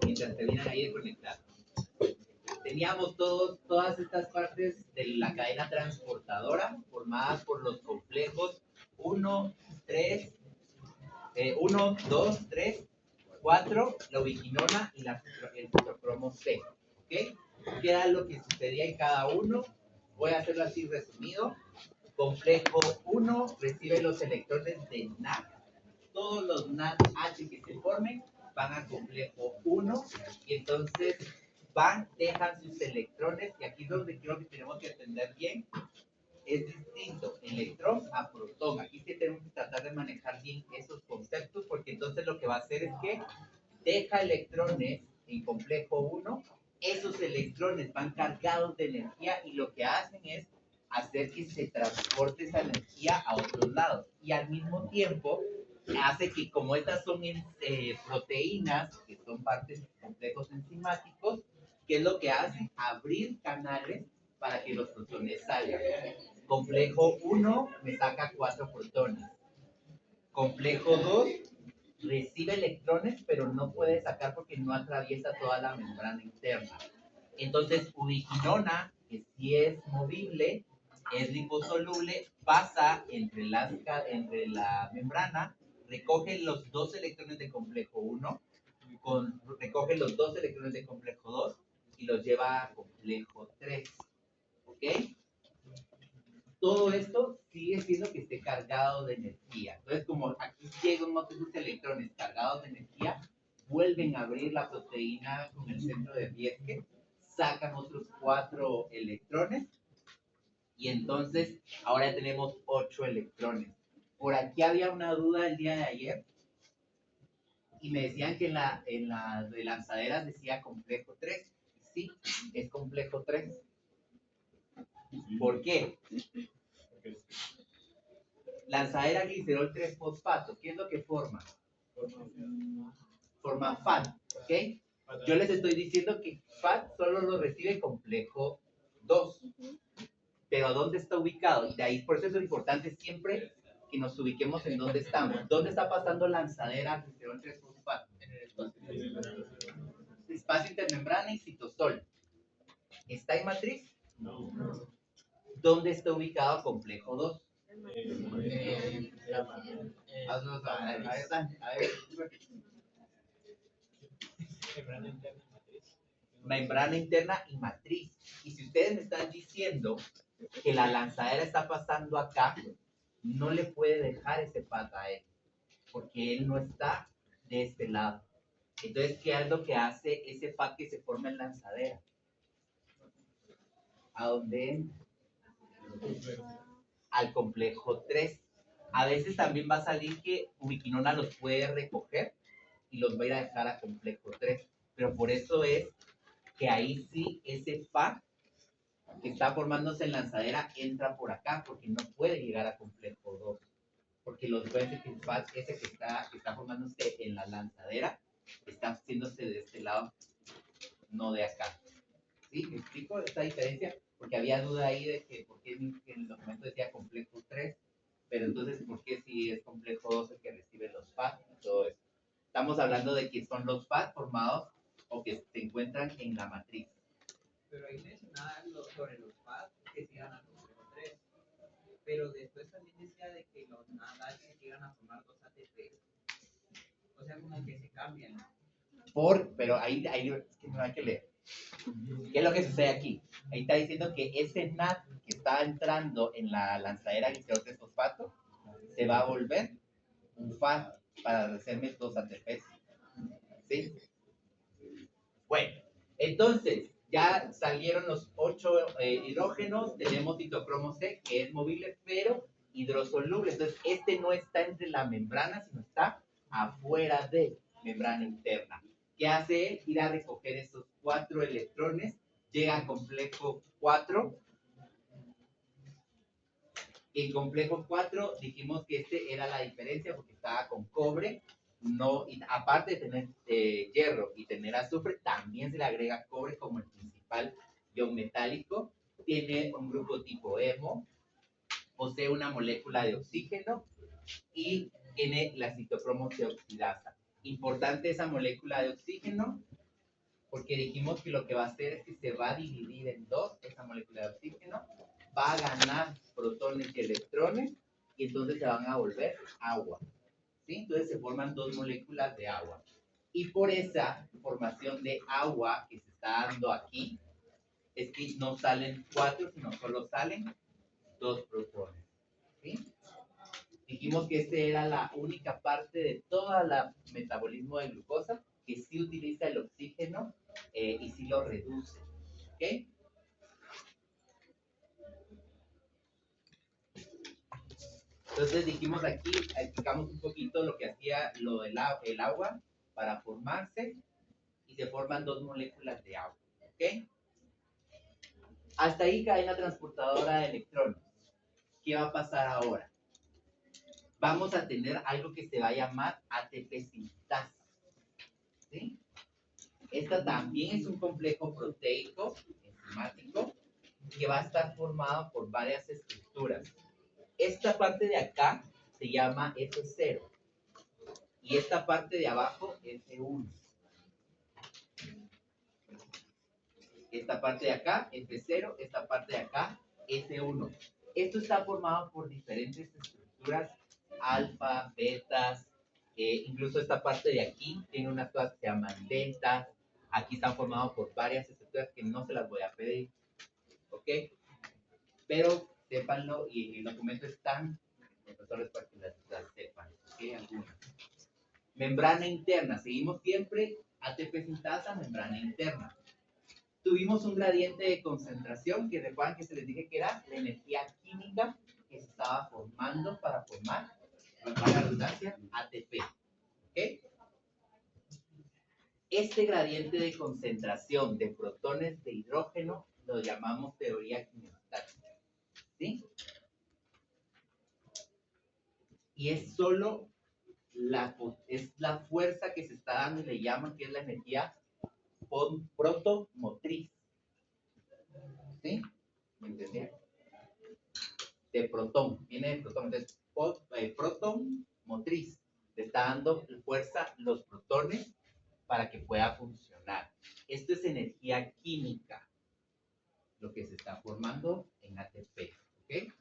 mientras terminan ahí de conectar. Teníamos todas estas partes de la cadena transportadora formadas por los complejos 1, 3, 1, 2, 3, 4, la ubiquinona y el citocromo C. ¿Okay? ¿Qué era lo que sucedía en cada uno? Voy a hacerlo así resumido. Complejo 1 recibe los electrones de NAD. Todos los NAD H que se formen van a complejo 1 y entonces dejan sus electrones, y aquí es donde creo que tenemos que entender bien, es distinto electrón a protón. Aquí sí tenemos que tratar de manejar bien esos conceptos, porque entonces lo que va a hacer es que deja electrones en complejo 1, esos electrones van cargados de energía y lo que hacen es hacer que se transporte esa energía a otros lados. Y al mismo tiempo hace que, como estas son proteínas, que son partes de complejos enzimáticos, ¿qué es lo que hacen? Abrir canales para que los protones salgan. Complejo 1 me saca 4 protones. Complejo 2 recibe electrones, pero no puede sacar porque no atraviesa toda la membrana interna. Entonces, ubiquinona, que sí es movible, es liposoluble, pasa entre la membrana, recoge los 2 electrones de complejo 1, recoge los 2 electrones de complejo 2 y los lleva a complejo 3. ¿Ok? Todo esto sigue siendo que esté cargado de energía. Entonces, como aquí llegan otros electrones cargados de energía, vuelven a abrir la proteína con el centro de Bierke, sacan otros 4 electrones y entonces ahora tenemos 8 electrones. Por aquí había una duda el día de ayer y me decían que en la de lanzaderas decía complejo 3. Sí, es complejo 3. ¿Por qué? Lanzadera glicerol 3-fosfato, ¿qué es lo que forma? Forma FAT, ¿ok? Yo les estoy diciendo que FAT solo lo recibe complejo 2. Pero ¿dónde está ubicado? Y de ahí, por eso es lo importante siempre que nos ubiquemos en dónde estamos. ¿Dónde está pasando lanzadera glicerol 3-fosfato? En el espacio intermembrana y citosol. ¿Está en matriz? No. ¿Dónde está ubicado complejo 2? Membrana interna y matriz. Y si ustedes me están diciendo que la lanzadera está pasando acá, no le puede dejar ese pata a él, porque él no está de este lado. Entonces, ¿qué es lo que hace ese pad que se forma en lanzadera? ¿A dónde? Al complejo 3. A veces también va a salir que ubiquinona los puede recoger y los va a ir a dejar a complejo 3. Pero por eso es que ahí sí ese pad que está formándose en lanzadera entra por acá, porque no puede llegar a complejo 2. Porque los pueden que el pad ese que está formándose en la lanzadera está haciéndose de este lado, no de acá. ¿Sí? ¿Me explico esta diferencia? Porque había duda ahí de que por qué en el documento decía complejo 3, pero entonces, ¿por qué si es complejo 2 el que recibe los PAD y todo eso? Estamos hablando de que son los PAD formados o que se encuentran en la matriz. Pero ahí mencionaba sobre los PAD que llegan al complejo 3, pero después también decía de que los NAD llegan a formar 2 ATP. O sea, como que se cambian. Pero ahí es que no hay que leer. ¿Qué es lo que sucede aquí? Ahí está diciendo que ese NAD que está entrando en la lanzadera glicerol 3-fosfato se va a volver un FAD para hacerme 2 ATPs. ¿Sí? Bueno, entonces ya salieron los 8 hidrógenos, tenemos citocromo C que es movible pero hidrosoluble. Entonces este no está entre la membrana, sino está afuera de membrana interna. ¿Qué hace él? Ir a recoger esos 4 electrones, llega a complejo 4. En complejo 4 dijimos que este era la diferencia porque estaba con cobre, no, y aparte de tener hierro y tener azufre, también se le agrega cobre como el principal ion metálico. Tiene un grupo tipo hemo, posee una molécula de oxígeno y tiene la citocromo C oxidasa. Importante esa molécula de oxígeno, porque dijimos que lo que va a hacer es que se va a dividir en dos, esa molécula de oxígeno, va a ganar protones y electrones, y entonces se van a volver agua, ¿sí? Entonces se forman dos moléculas de agua. Y por esa formación de agua que se está dando aquí, es que no salen 4, sino solo salen 2 protones, ¿sí? Dijimos que esta era la única parte de todo el metabolismo de glucosa que sí utiliza el oxígeno y sí lo reduce, ¿ok? Entonces dijimos aquí, explicamos un poquito lo que hacía el agua para formarse y se forman dos moléculas de agua, ¿ok? Hasta ahí cadena transportadora de electrones. ¿Qué va a pasar ahora? Vamos a tener algo que se va a llamar ATP sintasa, ¿sí? Esta también es un complejo proteico enzimático que va a estar formado por varias estructuras. Esta parte de acá se llama F0 y esta parte de abajo F1. Esta parte de acá F0, esta parte de acá F1. Esto está formado por diferentes estructuras alfa, betas, incluso esta parte de aquí tiene unas cosas que se llaman deltas. Aquí están formados por varias estructuras que no se las voy a pedir, ¿ok? Pero sépanlo y el documento están, profesores, para que las sepan, ¿ok? Algunas. Membrana interna, seguimos siempre ATP sintasa, membrana interna. Tuvimos un gradiente de concentración que recuerdan que se les dije que era la energía química que se estaba formando para formar, para la redundancia, ATP, ¿ok? Este gradiente de concentración de protones de hidrógeno lo llamamos teoría quimiostática, ¿sí? Y es solo la fuerza que se está dando y le llaman que es la energía protomotriz, ¿sí? ¿Me entendieron? De protón, viene de protón, entonces proton motriz, le está dando fuerza los protones para que pueda funcionar. Esto es energía química, lo que se está formando en ATP, ¿ok?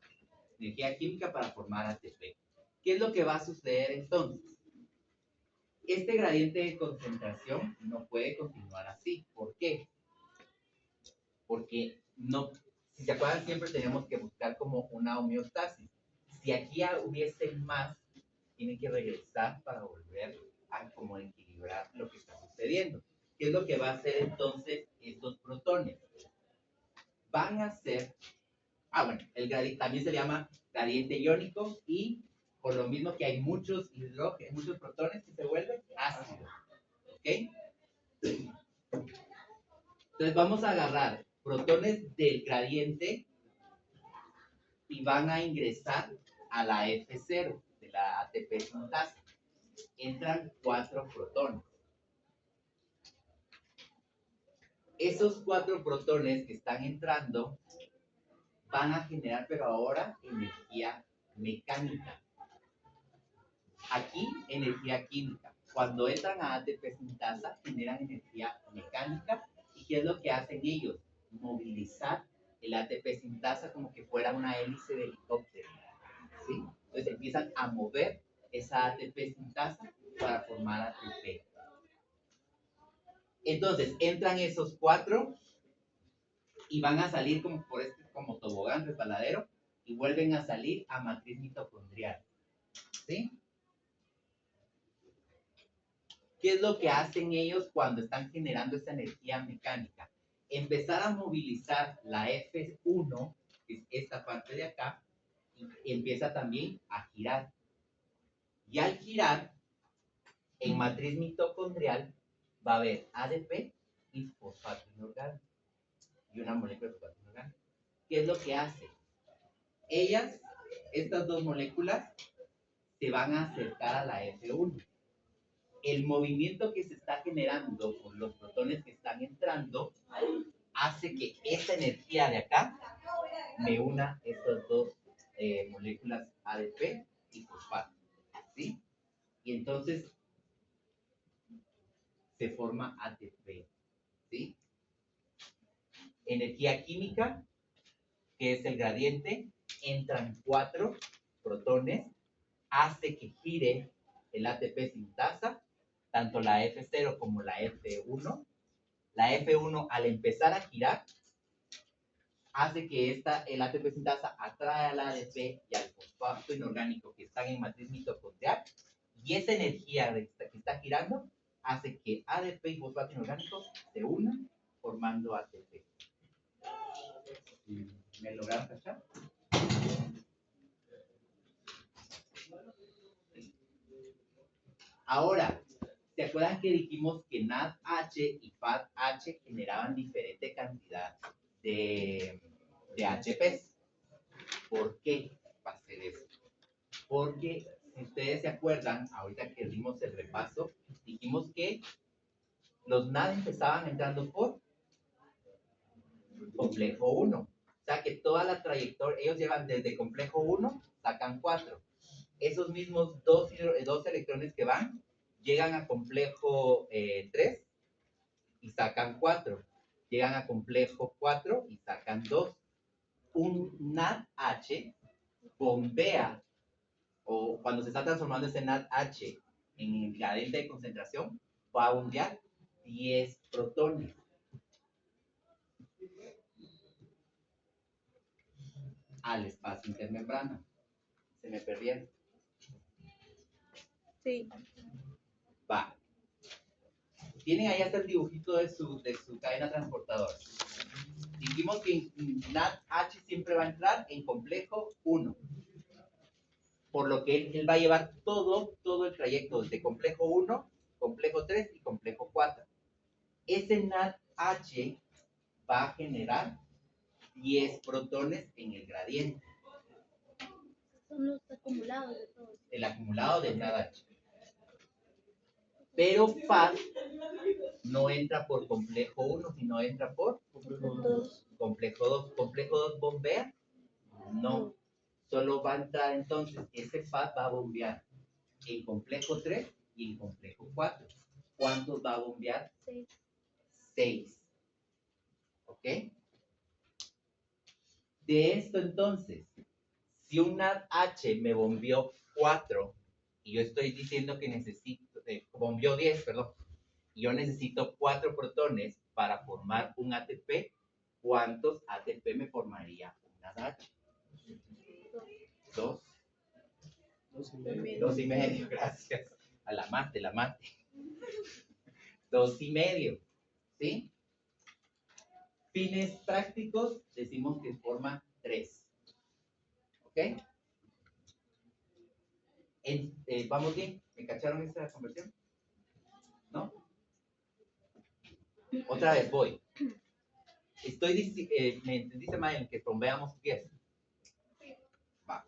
Energía química para formar ATP. ¿Qué es lo que va a suceder entonces? Este gradiente de concentración no puede continuar así. ¿Por qué? Porque no, si se acuerdan, siempre tenemos que buscar como una homeostasis. Si aquí hubiese más, tiene que regresar para volver a como equilibrar lo que está sucediendo. ¿Qué es lo que va a hacer entonces estos protones? Van a ser, bueno, el gradiente también se llama gradiente iónico y por lo mismo que hay muchos muchos protones que se vuelven ácidos, ¿ok? Entonces vamos a agarrar protones del gradiente y van a ingresar a la F0 de la ATP sintasa. Entran 4 protones. Esos 4 protones que están entrando van a generar, pero ahora, energía mecánica. Aquí, energía química. Cuando entran a ATP sintasa, generan energía mecánica. ¿Y qué es lo que hacen ellos? Movilizar el ATP sintasa como que fuera una hélice de helicóptero, ¿sí? Entonces empiezan a mover esa ATP sintasa para formar ATP. Entonces entran esos 4 y van a salir como por como tobogán resbaladero y vuelven a salir a matriz mitocondrial, ¿sí? ¿Qué es lo que hacen ellos cuando están generando esa energía mecánica? Empezar a movilizar la F1, que es esta parte de acá, y empieza también a girar. Y al girar, en matriz mitocondrial va a haber ADP y fosfato inorgánico. Y una molécula de fosfato inorgánico. ¿Qué es lo que hace? Ellas, estas dos moléculas, se van a acercar a la F1. El movimiento que se está generando por los protones que están entrando hace que esta energía de acá me una estas dos moléculas ADP y fosfato, ¿sí? Y entonces forma ATP, ¿sí? Energía química, que es el gradiente, entran 4 protones, hace que gire el ATP sintasa, tanto la F0 como la F1. La F1 al empezar a girar, hace que el ATP sintasa atrae al ADP y al fosfato inorgánico que están en matriz mitocondrial, y esa energía que está girando hace que ADP y fosfato inorgánico se unan formando ATP. ¿Me lograron cachar? Ahora, ¿se acuerdan que dijimos que NADH y FADH generaban diferente cantidad de ATPs? ¿Por qué va a ser eso? Porque, si ustedes se acuerdan, ahorita que dimos el repaso, dijimos que los NAD empezaban entrando por complejo 1. O sea que toda la trayectoria, ellos llevan desde complejo 1, sacan 4. Esos mismos dos electrones que van, llegan a complejo 3 y sacan 4. Llegan a complejo 4 y sacan 2. Un NADH bombea, o cuando se está transformando ese NADH en el gradiente de concentración, va a bombear 10 protones. Al espacio intermembrana. ¿Se me perdieron? Sí. Va. Tienen ahí hasta el dibujito de su cadena transportadora. Dijimos que NADH siempre va a entrar en complejo 1. Por lo que él va a llevar todo el trayecto desde complejo 1, complejo 3 y complejo 4. Ese NADH va a generar 10 protones en el gradiente. Son los acumulados de todos. El acumulado del NADH. Pero FAD no entra por complejo 1, sino entra por complejo 2. ¿Complejo 2 bombea? No. Solo va a entrar entonces, ese FAD va a bombear en complejo 3 y en complejo 4. ¿Cuántos va a bombear? 6. ¿Ok? De esto entonces, si un NADH me bombeó 4 y yo estoy diciendo que necesito, bombeó 10, perdón, y yo necesito 4 protones para formar un ATP, ¿cuántos ATP me formaría un NADH? 2. 2,5, gracias. A la mate. 2,5, ¿sí? Fines prácticos, decimos que forma 3. ¿Ok? ¿Vamos bien? ¿Me cacharon esta conversión? ¿No? Otra vez voy. ¿Me entendiste, Mayen, que bombeamos 10? Va.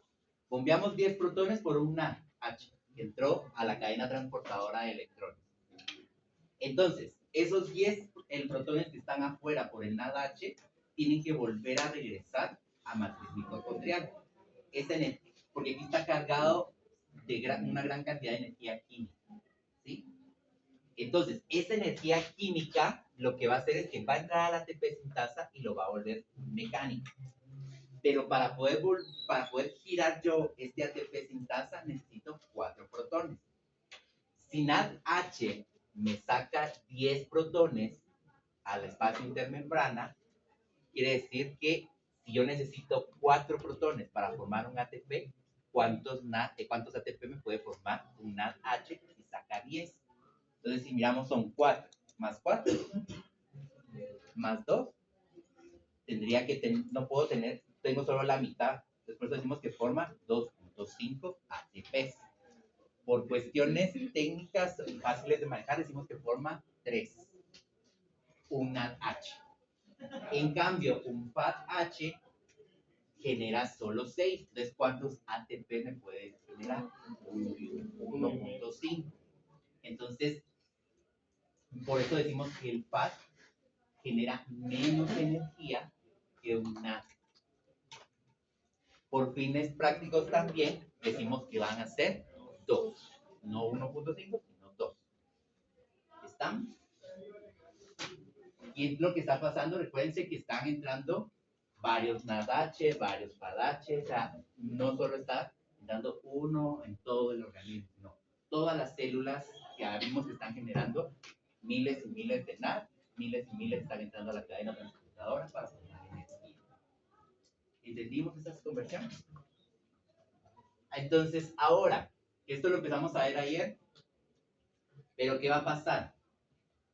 Bombeamos 10 protones por un NADH que entró a la cadena transportadora de electrones. Entonces, esos 10 protones que están afuera por el NADH tienen que volver a regresar a matriz mitocondrial. Porque aquí está cargado de una gran cantidad de energía química. ¿Sí? Entonces, esa energía química lo que va a hacer es que va a entrar a la ATP sintasa y lo va a volver mecánico. Pero para poder girar yo este ATP sintasa necesito 4 protones. Si NADH me saca 10 protones al espacio intermembrana, quiere decir que si yo necesito 4 protones para formar un ATP, ¿cuántos ATP me puede formar un NADH si saca 10? Entonces, si miramos, son 4 más 4 más 2. Tendría que no puedo tener, tengo solo la mitad. Después decimos que forma 2.5 ATPs. Por cuestiones técnicas y fáciles de manejar, decimos que forma 3. Un NADH. En cambio, un FADH genera solo 6. Entonces, ¿cuántos ATP me puede generar? 1.5. Entonces, por eso decimos que el FAD genera menos energía que un NAD. Por fines prácticos también decimos que van a ser 2, no 1.5, sino 2. ¿Están? aquí lo que está pasando, recuérdense que están entrando varios NADH, varios PADH, o sea, no solo está entrando uno en todo el organismo, no. Todas las células que vimos que están generando miles y miles de NAD, miles y miles están entrando a la cadena transportadora para formar energía. ¿Entendimos esas conversiones? Entonces, ahora, esto lo empezamos a ver ayer, pero ¿qué va a pasar?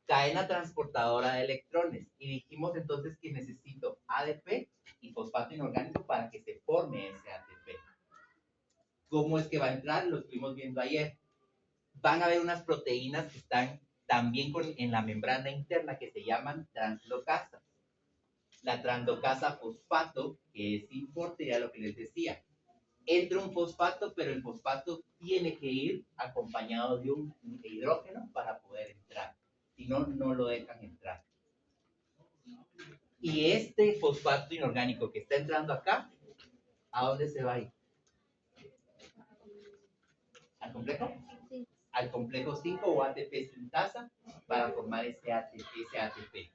Cadena transportadora de electrones. Y dijimos entonces que necesito ADP y fosfato inorgánico para que se forme ese ATP. ¿Cómo es que va a entrar? Lo estuvimos viendo ayer. Van a haber unas proteínas que están también en la membrana interna que se llaman translocasas. La translocasa fosfato, que es importante, ya lo que les decía. Entra un fosfato, pero el fosfato tiene que ir acompañado de un hidrógeno para poder entrar. Si no, no lo dejan entrar. Y este fosfato inorgánico que está entrando acá, ¿a dónde se va a ir? ¿Al complejo? Sí. Al complejo 5 o ATP sintasa para formar ese ATP.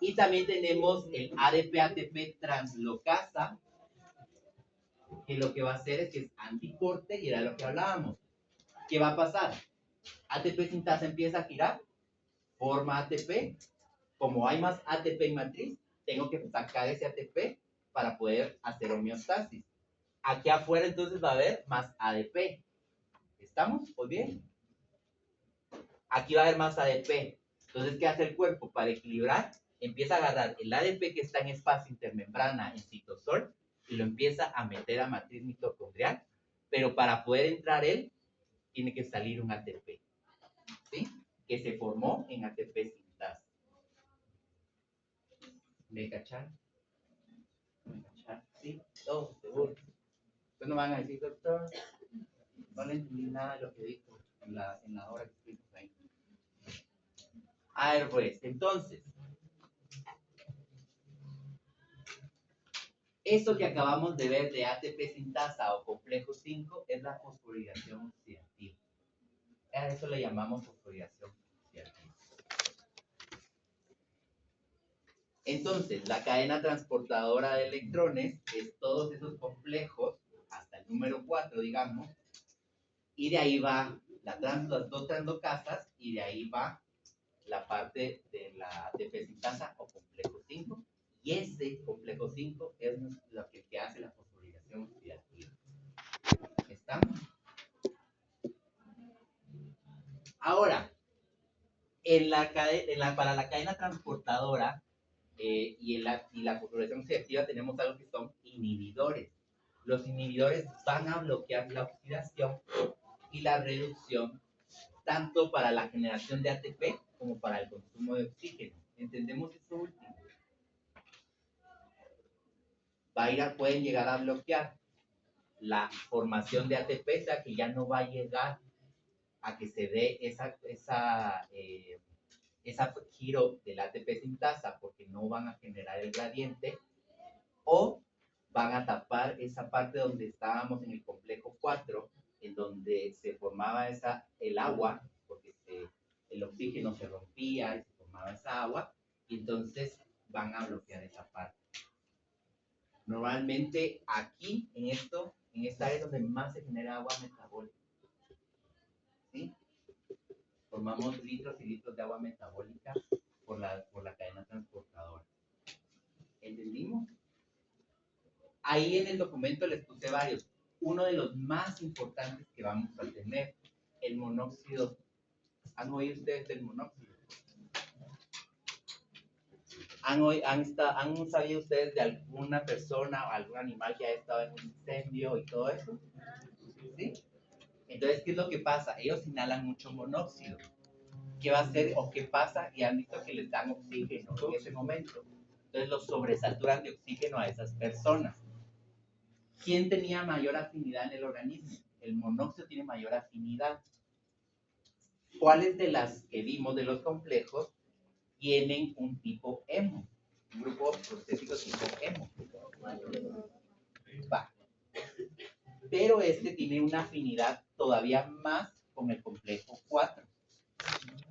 Y también tenemos el ADP-ATP translocasa, que lo que va a hacer es que es anticorte, y era lo que hablábamos. ¿Qué va a pasar? ATP sintasa empieza a girar, forma ATP. Como hay más ATP en matriz, tengo que sacar ese ATP para poder hacer homeostasis. Aquí afuera entonces va a haber más ADP. ¿Estamos? ¿Muy bien? Aquí va a haber más ADP. Entonces, ¿qué hace el cuerpo? Para equilibrar, empieza a agarrar el ADP que está en espacio intermembrana en citosol y lo empieza a meter a matriz mitocondrial, pero para poder entrar él, tiene que salir un ATP, ¿sí? Que se formó en ATP sintasa. ¿Me cacharon? ¿Me cacharon? ¿Sí? Todos, seguro. Ustedes no van a decir, doctor, no le entendí nada de lo que dijo en la hora que estuvimos ahí. A ver, pues, entonces, eso que acabamos de ver de ATP sintasa o complejo 5 es la fosforilación oxidativa. A eso le llamamos fosforilación oxidativa. Entonces, la cadena transportadora de electrones es todos esos complejos, hasta el número 4, digamos, y de ahí va las dos translocasas, y de ahí va la parte de la ATP sintasa o complejo 5, y ese complejo 5 es lo que hace la fosforilación oxidativa. ¿Estamos? Ahora, para la cadena transportadora y la fosforilación oxidativa tenemos algo que son inhibidores. Los inhibidores van a bloquear la oxidación y la reducción tanto para la generación de ATP como para el consumo de oxígeno. ¿Entendemos esto último? Pueden llegar a bloquear la formación de ATP, o sea que ya no va a llegar a que se dé esa giro del ATP sintasa porque no van a generar el gradiente, o van a tapar esa parte donde estábamos en el complejo 4, en donde se formaba el agua, porque el oxígeno se rompía y se formaba esa agua, y entonces van a bloquear esa parte. Normalmente aquí, en esta área es donde más se genera agua metabólica. ¿Sí? Formamos litros y litros de agua metabólica por la cadena transportadora. ¿Entendimos? Ahí en el documento les puse varios. Uno de los más importantes que vamos a tener, el monóxido. ¿Han oído ustedes del monóxido? ¿Han sabido ustedes de alguna persona o algún animal que haya estado en un incendio y todo eso? ¿Sí? Entonces, ¿qué es lo que pasa? Ellos inhalan mucho monóxido. ¿Qué va a hacer o qué pasa? Y han visto que les dan oxígeno en ese momento. Entonces, los sobresaturan de oxígeno a esas personas. ¿Quién tenía mayor afinidad en el organismo? El monóxido tiene mayor afinidad. ¿Cuáles de las que vimos de los complejos tienen un tipo hemo? Un grupo prostético tipo hemo. Va. Pero este tiene una afinidad todavía más con el complejo 4.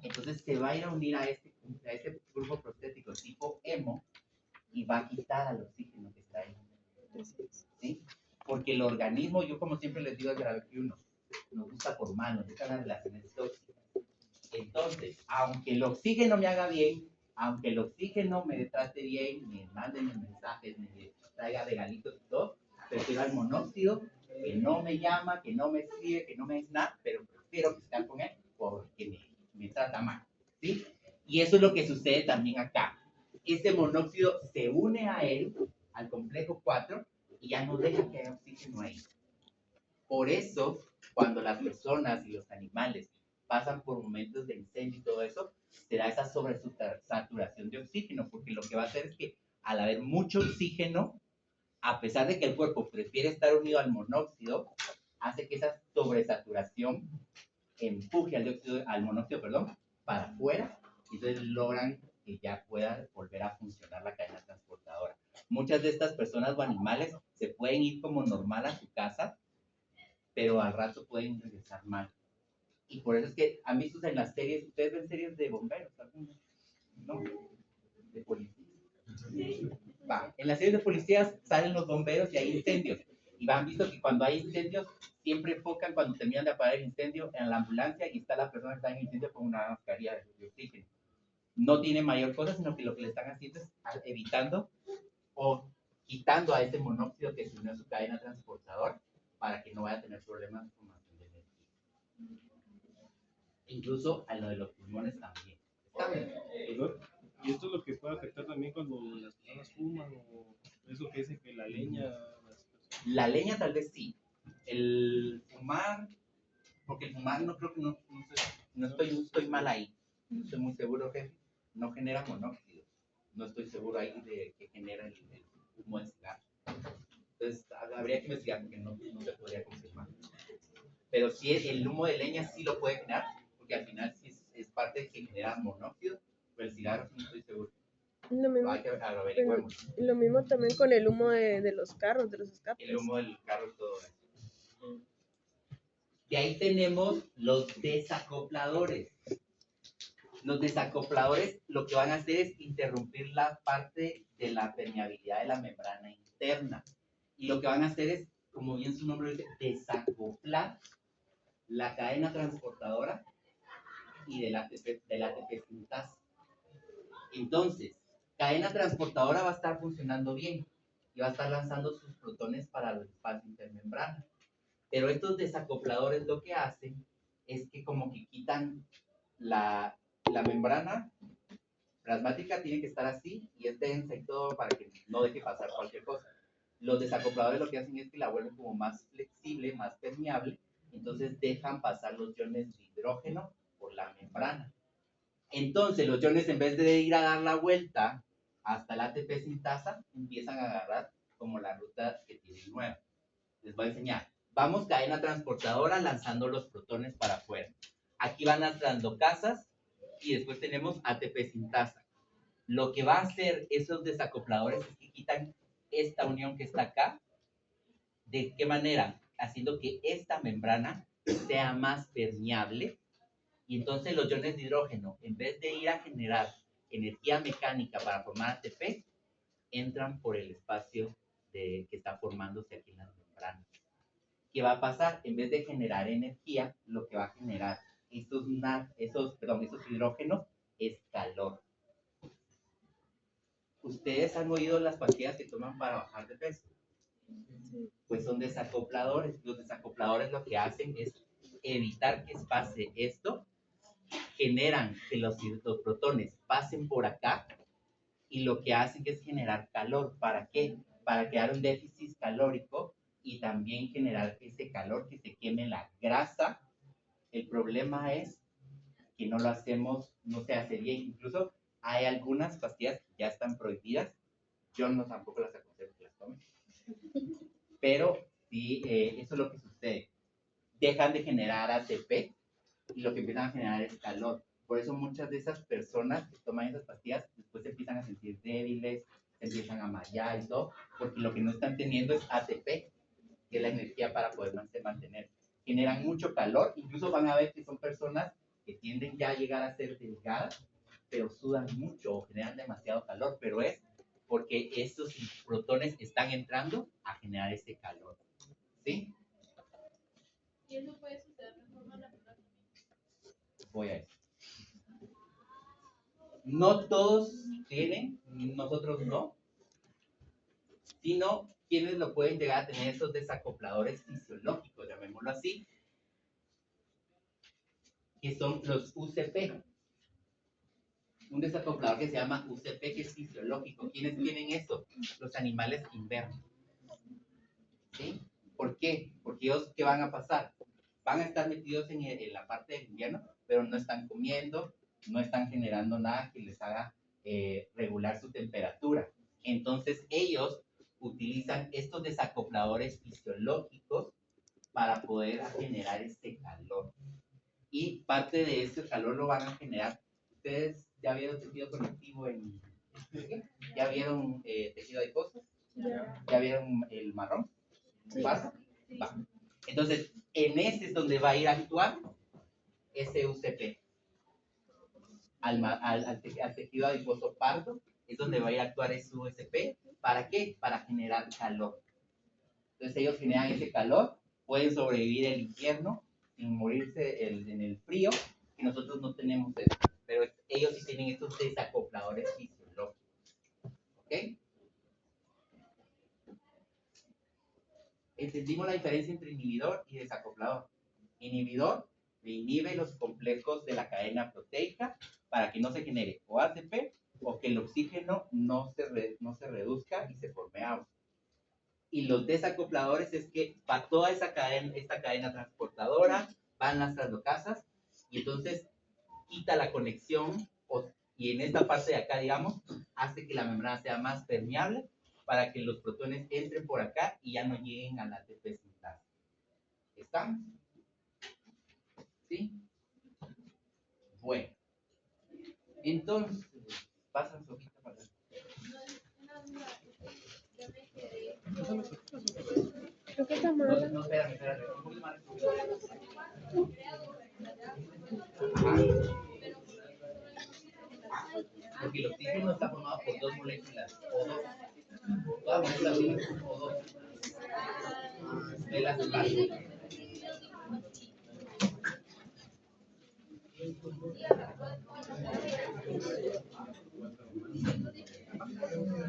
Entonces se va a ir a unir a este a ese grupo prostético tipo hemo y va a quitar al oxígeno que está ahí. ¿Sí? Porque el organismo, yo como siempre les digo al grado que uno, nos gusta formar, nos gustan las relaciones tóxicas. Entonces, aunque el oxígeno me haga bien, aunque el oxígeno me trate bien, me mande mis mensajes, me traiga regalitos y todo, prefiero al monóxido, que no me llama, que no me escribe, que no me dice nada, pero prefiero estar con él porque me trata mal, ¿sí? Y eso es lo que sucede también acá. Este monóxido se une a él, al complejo 4, y ya no deja que haya oxígeno ahí. Por eso, cuando las personas y los animales pasan por momentos de incendio y todo eso, se da esa sobresaturación de oxígeno, porque lo que va a hacer es que al haber mucho oxígeno, a pesar de que el cuerpo prefiere estar unido al monóxido, hace que esa sobresaturación empuje al monóxido, para afuera, y entonces logran que ya pueda volver a funcionar la cadena transportadora. Muchas de estas personas o animales se pueden ir como normal a su casa, pero al rato pueden regresar mal. Y por eso es que han visto en las series, ustedes ven series de bomberos, ¿no? De policías. Va, en las series de policías salen los bomberos y hay incendios. Y han visto que cuando hay incendios, siempre enfocan cuando terminan de apagar el incendio en la ambulancia y está la persona que está en el incendio con una mascarilla de oxígeno. No tiene mayor cosa, sino que lo que le están haciendo es evitando o quitando a ese monóxido que se unió a su cadena transportadora para que no vaya a tener problemas con formación de energía. Incluso a lo de los pulmones también. ¿Y esto es lo que puede afectar también cuando las personas fuman o eso que dicen que la leña? La leña tal vez sí. El fumar, porque el fumar no creo que no estoy mal ahí. No estoy muy seguro que no genera monóxido. No estoy seguro ahí de que genera el humo de cigarro. Entonces habría que investigar porque no se podría confirmar. Pero sí el humo de leña sí lo puede generar, porque al final sí es parte que genera monóxido, pero el cigarro no estoy seguro. Lo mismo también con el humo de los carros, de los escapes. El humo del carro y todo eso. Y ahí tenemos los desacopladores. Los desacopladores lo que van a hacer es interrumpir la parte de la permeabilidad de la membrana interna. Y lo que van a hacer es, como bien su nombre dice, desacoplar la cadena transportadora y del ATP sintasa. Entonces, cadena transportadora va a estar funcionando bien y va a estar lanzando sus protones para el espacio intermembrana. Pero estos desacopladores lo que hacen es que como que quitan la membrana plasmática, tiene que estar así y es densa y todo para que no deje pasar cualquier cosa. Los desacopladores lo que hacen es que la vuelven como más flexible, más permeable, entonces dejan pasar los iones de hidrógeno por la membrana. Entonces los iones, en vez de ir a dar la vuelta hasta el ATP sintasa, empiezan a agarrar como la ruta que tienen nueva. Les voy a enseñar. Vamos cadena transportadora lanzando los protones para afuera. Aquí van las translocasas y después tenemos ATP sintasa. Lo que va a hacer esos desacopladores es que quitan esta unión que está acá. ¿De qué manera? Haciendo que esta membrana sea más permeable. Y entonces los iones de hidrógeno, en vez de ir a generar energía mecánica para formar ATP, entran por el espacio que está formándose aquí en las membranas. ¿Qué va a pasar? En vez de generar energía, lo que va a generar esos hidrógenos es calor. ¿Ustedes han oído las pastillas que toman para bajar de peso? Pues son desacopladores. Los desacopladores lo que hacen es evitar que pase esto, generan que los protones pasen por acá y lo que hacen es generar calor. ¿Para qué? Para crear un déficit calórico y también generar ese calor que se queme la grasa. El problema es que no lo hacemos, no se hace bien. Incluso hay algunas pastillas que ya están prohibidas. Yo tampoco las aconsejo que las tomen. Pero sí, eso es lo que sucede. Dejan de generar ATP y lo que empiezan a generar es calor. Por eso muchas de esas personas que toman esas pastillas después se empiezan a sentir débiles, se empiezan a marear y todo, porque lo que no están teniendo es ATP, que es la energía para poder mantener. Generan mucho calor, incluso van a ver que son personas que tienden ya a llegar a ser delgadas pero sudan mucho o generan demasiado calor, pero es porque estos protones están entrando a generar ese calor, ¿sí? Y eso puede suceder de forma natural. Voy a eso. No todos tienen, nosotros no, sino quienes lo pueden llegar a tener esos desacopladores fisiológicos, llamémoslo así, que son los UCP. Un desacoplador que se llama UCP, que es fisiológico. ¿Quiénes tienen eso? Los animales invernos. ¿Sí? ¿Por qué? Porque ellos, ¿qué van a pasar? Van a estar metidos en la parte del invierno, pero no están comiendo, no están generando nada que les haga regular su temperatura. Entonces ellos utilizan estos desacopladores fisiológicos para poder generar este calor. Y parte de ese calor lo van a generar. ¿Ustedes ya vieron tejido conectivo en... ¿Ya vieron tejido adiposo? ¿Ya vieron el marrón? Sí. ¿Pasa? Va. Entonces, en ese es donde va a ir a actuar ese UCP. Al tejido adiposo pardo es donde va a ir a actuar ese UCP. ¿Para qué? Para generar calor. Entonces ellos generan ese calor, pueden sobrevivir el invierno sin morirse en el frío, y nosotros no tenemos eso. Pero ellos sí tienen estos desacopladores fisiológicos. ¿Ok? Entendimos la diferencia entre inhibidor y desacoplador. Inhibidor inhibe los complejos de la cadena proteica para que no se genere o ATP o que el oxígeno no se reduzca y se forme agua. Y los desacopladores es que va toda esta cadena transportadora, van las traslocasas y entonces quita la conexión y en esta parte de acá, digamos, hace que la membrana sea más permeable para que los protones entren por acá y ya no lleguen a la ATP sintasa. ¿Estamos? ¿Sí? Bueno. Entonces, pasan su hojita para acá. Creo que está No, mal. no, espérame, un poquito más. Porque el oxígeno está formado por dos moléculas, o dos. Todas moléculas tienen o dos. Velas de plástico.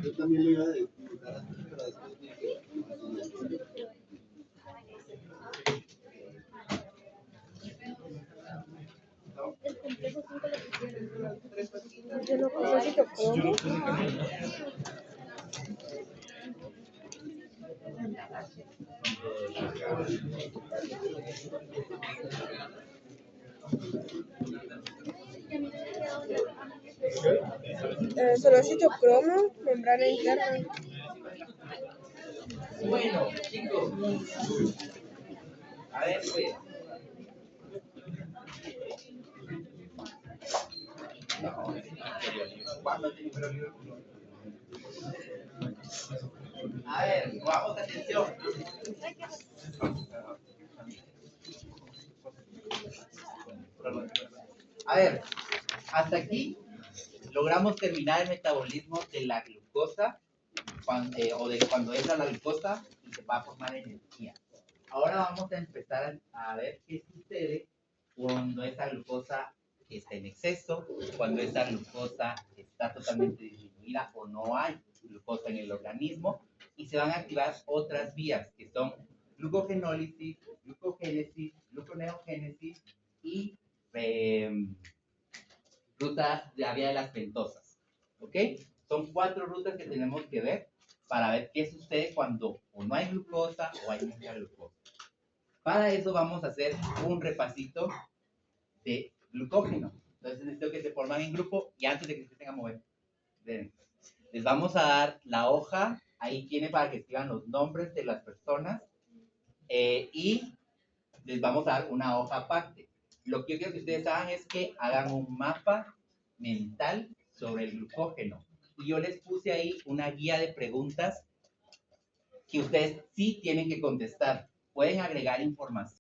Yo también lo iba a disfrutar antes, pero después dije, El complejo 5 lo pusieron. Yo no puse citocromo. Solo citocromo, membrana interna. Bueno, chicos. A ver, pues. A ver, vamos, atención. A ver, hasta aquí logramos terminar el metabolismo de la glucosa o de cuando entra la glucosa y se va a formar energía. Ahora vamos a empezar a ver qué sucede cuando esa glucosa está en exceso, cuando esa glucosa está totalmente disminuida o no hay glucosa en el organismo, y se van a activar otras vías que son glucogenólisis, glucogénesis, gluconeogénesis y ruta de la vía de las pentosas. ¿Ok? Son 4 rutas que tenemos que ver para ver qué sucede cuando o no hay glucosa o hay mucha glucosa. Para eso vamos a hacer un repasito de glucógeno. Entonces necesito que se forman en grupo y antes de que se empiecen a mover. Ven. Les vamos a dar la hoja, ahí tiene para que escriban los nombres de las personas y les vamos a dar una hoja aparte. Lo que yo quiero que ustedes hagan es que hagan un mapa mental sobre el glucógeno. Y yo les puse ahí una guía de preguntas que ustedes sí tienen que contestar. Pueden agregar información.